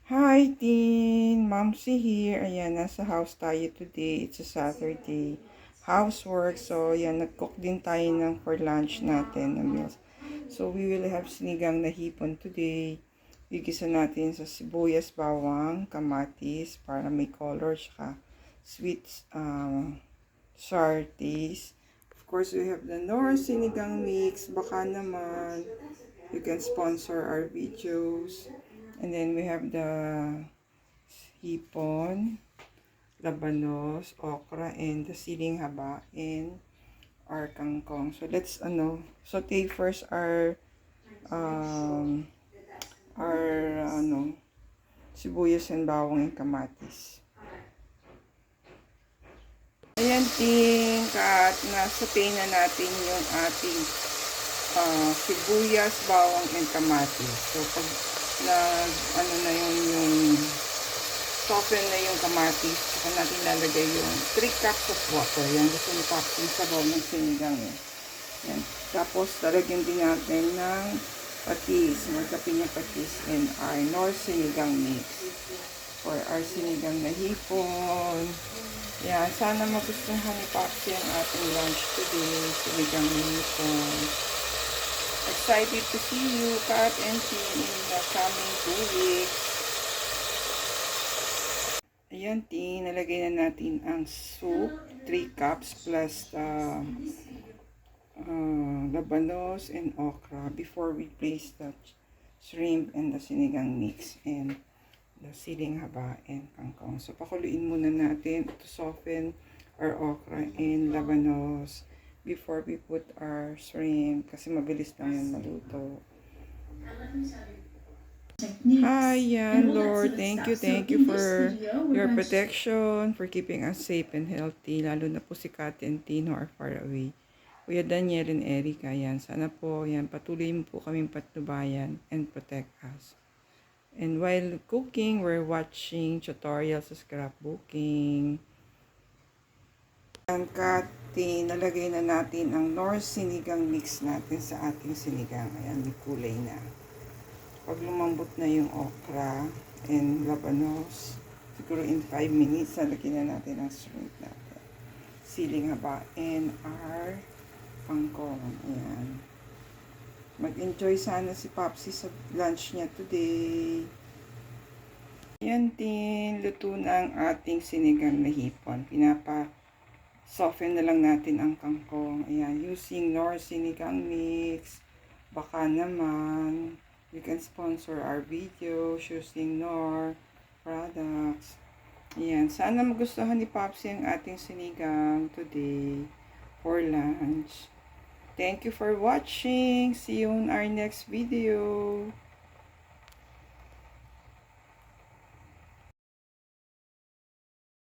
Hi, Tin! Momsy here. Ayan, nasa house tayo today. It's a Saturday. Housework. So, ayan, nag-cook din tayo ng for lunch natin na meals. So, we will have sinigang na hipon today. Gigisa natin sa sibuyas, bawang, kamatis para may color, tsaka sweet, sour taste. Of course, we have the Nor sinigang mix. Baka naman, you can sponsor our videos. And then we have the hipon, labanos, okra, and the siling haba, and our kangkong. So let's saute first um our sibuyas and bawang and kamatis. Ayan din, kat na-saute na natin yung ating sibuyas, bawang, and kamatis. So pag na yung soften na yung kamatis, saka natin lalagay yung 3 cups of water. Yan, gusto ni Pops yung sabaw ng sinigang eh. Yan. Tapos lalagyan din natin ng patis, magkapinya patis, and our Nor sinigang mix for our sinigang na hipon. Yan, sana magustuhan ni Pops yung ating lunch today, sinigang na hipon. Excited to see you, Kat and Tin, in the coming 2 weeks. Ayan, Tin, nalagay na natin ang soup, 3 cups plus labanos and okra before we place the shrimp and the sinigang mix and the siling haba and kangkong. So, pakuluin muna natin to soften our okra and labanos before we put our shrimp kasi mabilis lang yan maluto. Hi, yan, Lord. Thank you for your protection, for keeping us safe and healthy, lalo na po si Kat and Tin who are far away. Kuya Daniel and Erica, yan. Sana po, yan, patuloy mo po kaming patnubayan and protect us. And while cooking, we're watching tutorials sa scrapbooking. Ang Tin, nalagay na natin ang Nor sinigang mix natin sa ating sinigang. Ayan, may kulay na. Pag lumambot na yung okra and labanos, siguro in 5 minutes, nalagyan na natin ang shrimp natin. Siling haba and our kangkong. Ayan. Mag-enjoy sana si Popsy sa lunch niya today. Ayan din, luto na ang ating sinigang na hipon. Soften na lang natin ang kangkong. Ayan, using Nor sinigang mix. Baka naman, you can sponsor our video using Nor products. Ayan, sana magustuhan ni Popsy ang ating sinigang today for lunch. Thank you for watching. See you on our next video.